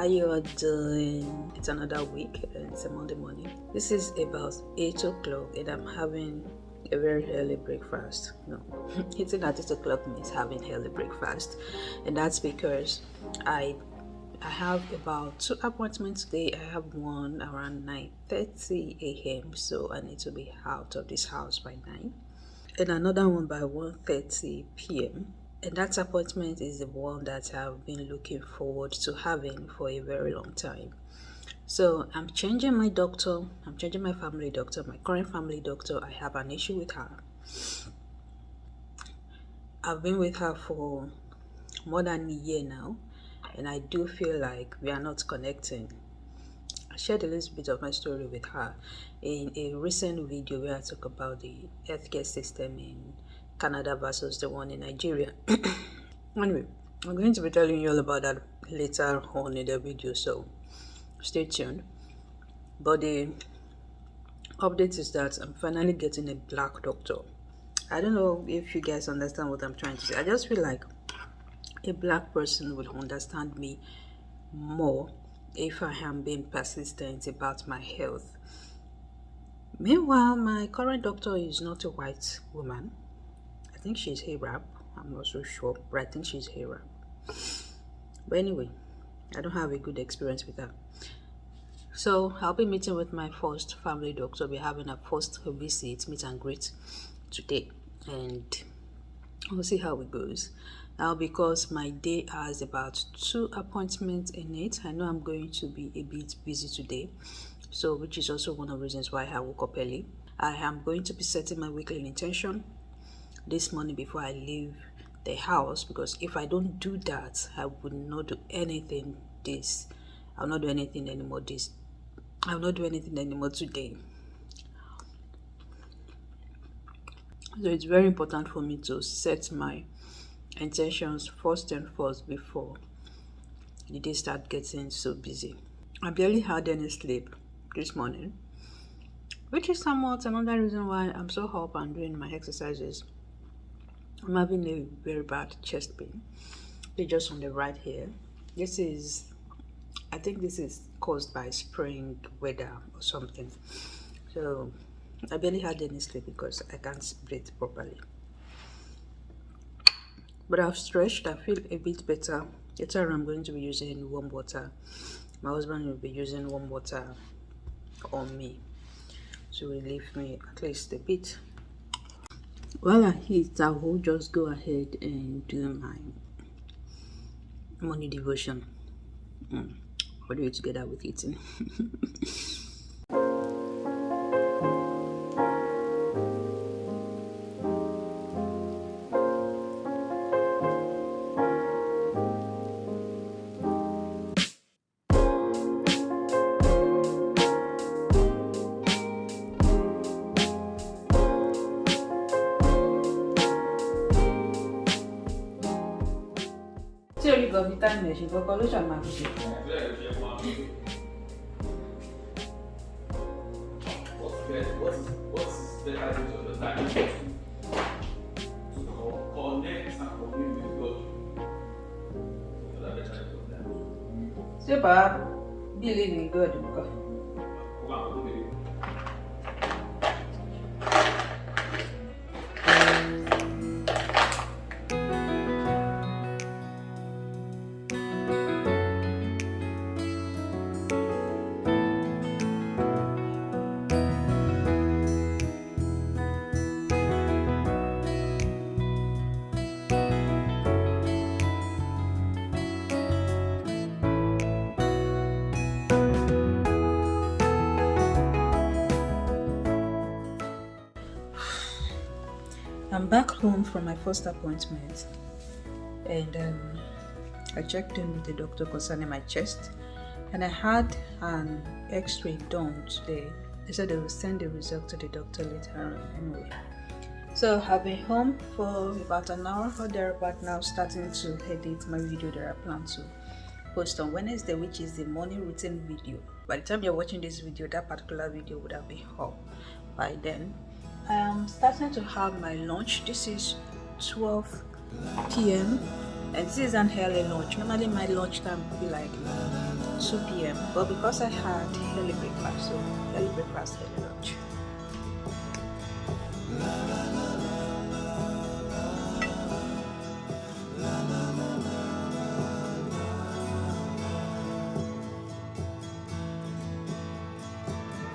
How you are doing? It's another week and it's a Monday morning. This is about 8 o'clock and I'm having a very early breakfast. No, eating at 8 o'clock means having early breakfast, and that's because I have about 2 appointments today. I have one around 9:30 a.m. so I need to be out of this house by 9, and another one by 1:30 p.m. And that appointment is the one that I've been looking forward to having for a very long time. So I'm changing my doctor, I'm changing my family doctor, my current family doctor. I have an issue with her. I've been with her for more than a year now, and I do feel like we are not connecting. I shared a little bit of my story with her in a recent video where I talk about the healthcare system in Canada versus the one in Nigeria. Anyway, I'm going to be telling you all about that later on in the video, so stay tuned. But the update is that I'm finally getting a black doctor. I don't know if you guys understand what I'm trying to say. I just feel like a black person will understand me more if I am being persistent about my health. Meanwhile, my current doctor is not a white woman. I think she's Arab. I'm not so sure, but I think she's Arab. But anyway, I don't have a good experience with her. So I'll be meeting with my first family doctor. We're having a first visit, meet and greet today, and we'll see how it goes. Now, because my day has about 2 appointments in it, I know I'm going to be a bit busy today, so which is also one of the reasons why I woke up early. I am going to be setting my weekly intention this morning before I leave the house, because if I don't do that, I would not do anything I'll not do anything anymore I'll not do anything anymore today. So it's very important for me to set my intentions first and first before the day start getting so busy. I barely had any sleep this morning, which is somewhat another reason why I'm so up and doing my exercises. I'm having a very bad chest pain. It's just on the right here. I think this is caused by spring weather or something. So I barely had any sleep because I can't breathe properly. But I've stretched. I feel a bit better. Later I'm going to be using warm water. My husband will be using warm water on me to relieve me at least a bit. While I eat, I will just go ahead and do my morning devotion. We'll do it together with eating. Tí orí gan fi táìmù ẹ̀ ṣe kọ́kọ́ ló ṣàmà fi ṣe. What's better use of the time to connect and commune with God? What are the chances of that? Ṣé bàá believe in God nǹkan? I'm back home from my first appointment, and I checked in with the doctor concerning my chest, and I had an x-ray done today. They said they will send the result to the doctor later on anyway. So I've been home for about an hour or thereabout now, starting to edit my video that I plan to post on Wednesday, which is the morning routine video. By the time you're watching this video, that particular video would have been up by then. I am starting to have my lunch. This is 12 p.m. and this is an early lunch. Normally my lunch time would be like 2 p.m. But because I had early breakfast, so early breakfast, early lunch.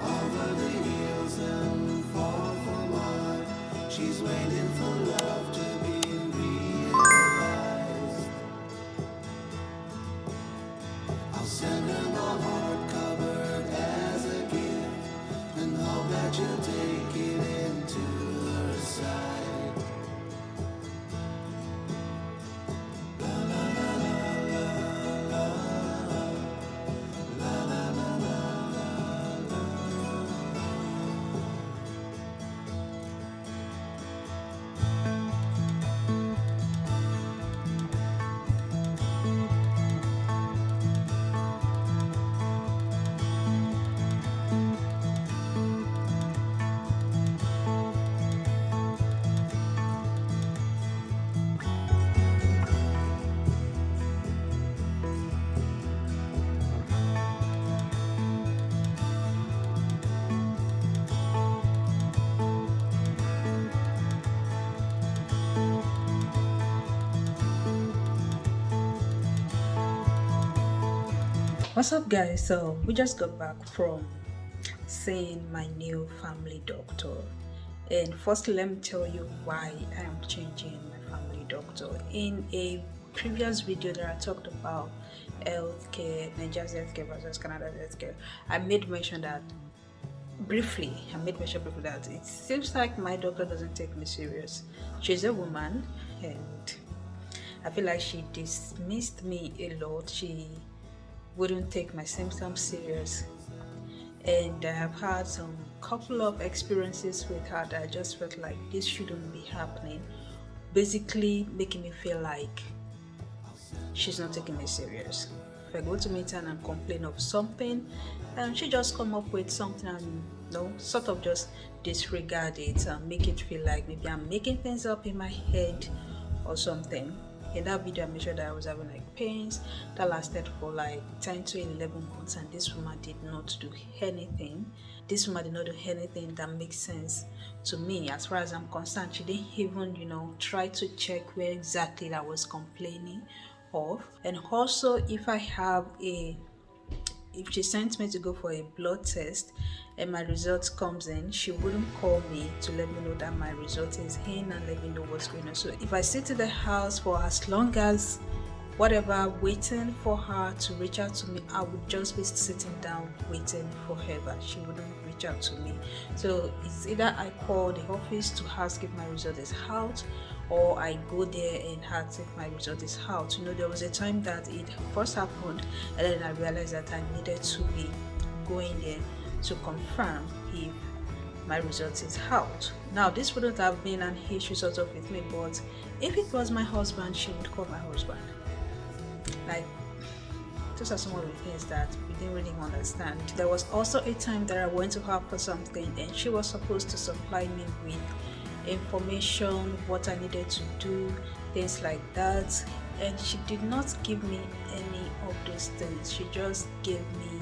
Over the hills and far from mine, she's waiting for love to be realized. I'll send her my heart covered as a gift, and hope that you'll take it into her side. What's up, guys? So we just got back from seeing my new family doctor, and firstly, let me tell you why I am changing my family doctor. In a previous video that I talked about healthcare, Nigeria's healthcare versus Canada's healthcare, I made mention that it seems like my doctor doesn't take me serious. She's a woman, and I feel like she dismissed me a lot. She wouldn't take my symptoms serious, and I have had some couple of experiences with her that I just felt like this shouldn't be happening, basically making me feel like she's not taking me serious. If I go to meet her and complain of something, she just come up with something and sort of just disregard it and make it feel like maybe I'm making things up in my head or something. In that video, I made sure that I was having like pains that lasted for like 10 to 11 months, and this woman did not do anything. This woman did not do anything that makes sense to me as far as I'm concerned. She didn't even, try to check where exactly I was complaining of. And also, if she sent me to go for a blood test and my result comes in, she wouldn't call me to let me know that my result is in and let me know what's going on. So if I sit in the house for as long as whatever, waiting for her to reach out to me, I would just be sitting down waiting forever. She wouldn't reach out to me. So it's either I call the office to ask if my result is out, or I go there and ask if my result is out. There was a time that it first happened, and then I realized that I needed to be going there to confirm if my result is out. Now, this wouldn't have been an issue sort of with me, but if it was my husband, she would call my husband. Like, those are some of the things that we didn't really understand. There was also a time that I went to her for something, and she was supposed to supply me with information, what I needed to do, things like that, and she did not give me any of those things. She just gave me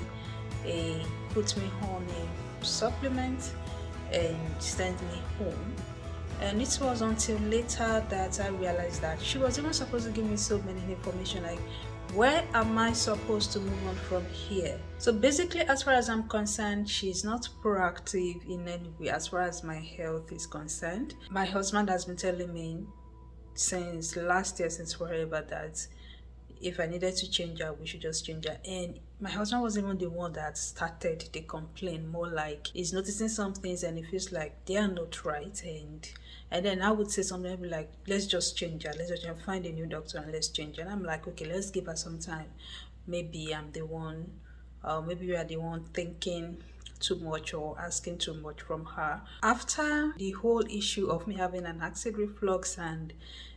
put me on a supplement and sent me home. And it was until later that I realized that she was even supposed to give me so many information, like where am I supposed to move on from here? So basically, as far as I'm concerned, she's not proactive in any way as far as my health is concerned. My husband has been telling me since last year, since forever, that if I needed to change her, we should just change her. And my husband was even the one that started the complaint, more like he's noticing some things and he feels like they are not right. And then I would say something, I'd be like, let's just change her. Let's just find a new doctor and let's change her. And I'm like, okay, let's give her some time. Maybe I'm the one, maybe we are the one thinking too much or asking too much from her. After the whole issue of me having an acid reflux and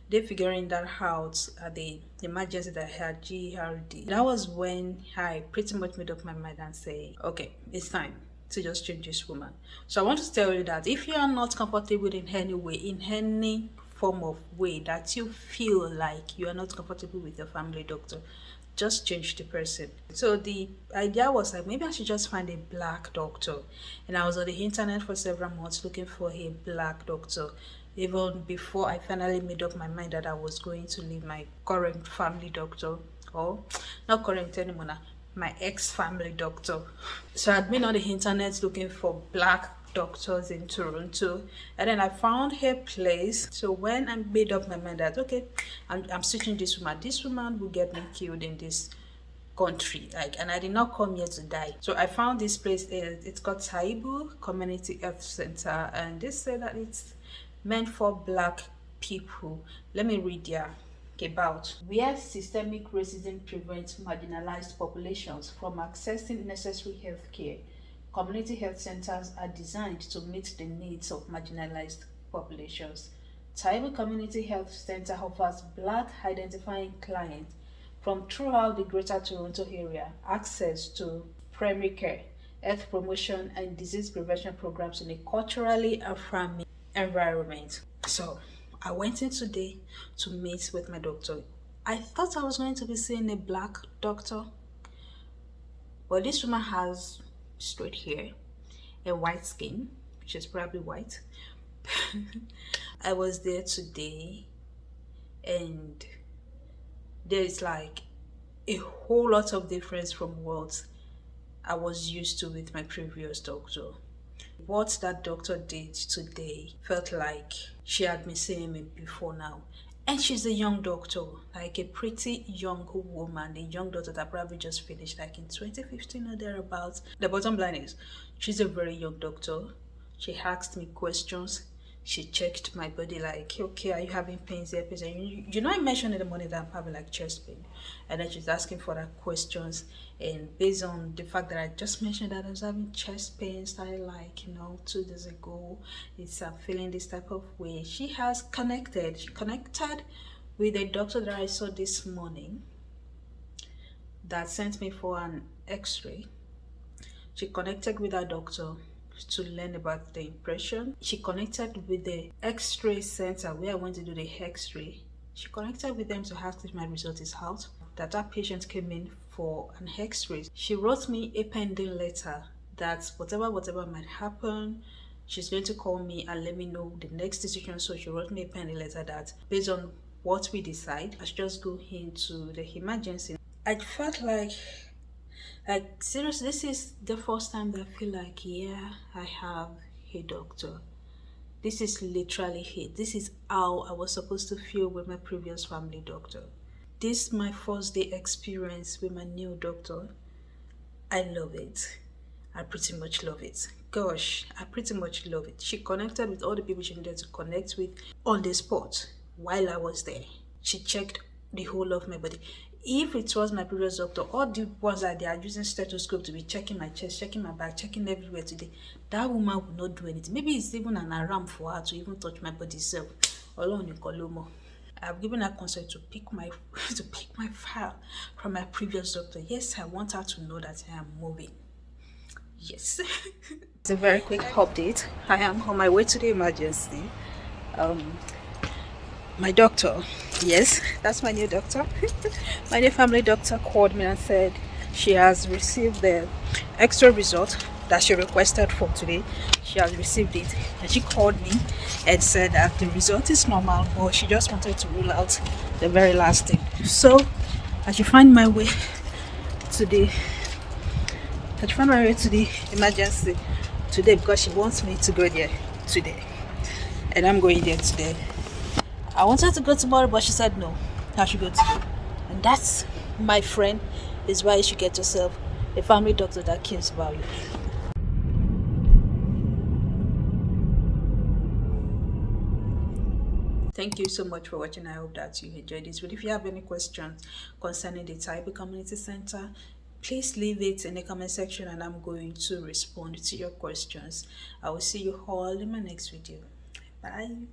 they figuring that out at the emergency that I had, GERD, that was when I pretty much made up my mind and say, okay, it's time to just change this woman. So I want to tell you that if you are not comfortable in any way, in any form of way that you feel like you are not comfortable with your family doctor, just change the person. So the idea was like maybe I should just find a black doctor. And I was on the internet for several months looking for a black doctor. Even before I finally made up my mind that I was going to leave my current family doctor, or not current anymore now, my ex-family doctor. So I'd been on the internet looking for black doctors in Toronto, and then I found her place. So when I made up my mind that okay, I'm switching this woman will get me killed in this country, like, and I did not come here to die. So I found this place. It's called Taibu Community Health Center, and they say that it's meant for black people. Let me read their about where systemic racism prevents marginalized populations from accessing necessary health care. Community health centers are designed to meet the needs of marginalized populations. Taibu Community Health Center offers black identifying clients from throughout the Greater Toronto area access to primary care, health promotion, and disease prevention programs in a culturally affirming environment. So I went in today to meet with my doctor. I thought I was going to be seeing a black doctor, but this woman has straight hair and white skin, which is probably white. I was there today, and there's like a whole lot of difference from what I was used to with my previous doctor. What that doctor did today felt like she had been seeing me before now. And she's a young doctor, like a pretty young woman, a young doctor that probably just finished like in 2015 or thereabouts. The bottom line is, she's a very young doctor. She asked me questions. She checked my body like, okay, are you having pains here? Pains? You know, I mentioned in the morning that I'm having like chest pain. And then she's asking for that questions. And based on the fact that I just mentioned that I was having chest pain, started like, 2 days ago, I'm feeling this type of way. She has connected. She connected with a doctor that I saw this morning that sent me for an x-ray. She connected with that doctor to learn about the impression. She connected with the x-ray center where I went to do the x-ray. She connected with them to ask if my result is out. That patient came in for an x-ray. She wrote me a pending letter that whatever might happen, she's going to call me and let me know the next decision. So she wrote me a pending letter that based on what we decide, I should just go into the emergency. I felt like seriously, this is the first time that I feel like, yeah, I have a doctor. This is literally it. This is how I was supposed to feel with my previous family doctor. This is my first day experience with my new doctor. I love it. I pretty much love it. Gosh, I pretty much love it. She connected with all the people she needed to connect with on the spot while I was there. She checked the whole of my body. If it was my previous doctor, all the ones that they are using stethoscope to be checking my chest, checking my back, checking everywhere today, that woman would not do anything. Maybe it's even an alarm for her to even touch my body itself. I've given her consent to pick my file from my previous doctor. Yes, I want her to know that I am moving. Yes. It's a very quick update. I am on my way to the emergency. My doctor, yes, that's my new doctor. My new family doctor called me and said she has received the extra result that she requested for today. She has received it, and she called me and said that the result is normal, but she just wanted to rule out the very last thing. So I should find my way to the emergency today because she wants me to go there today, and I'm going there today. I wanted to go tomorrow, but she said no, I should go today. And that's, my friend, is why you should get yourself a family doctor that cares about you. Thank you so much for watching. I hope that you enjoyed this video. If you have any questions concerning the Taibu Community Center, please leave it in the comment section and I'm going to respond to your questions. I will see you all in my next video. Bye.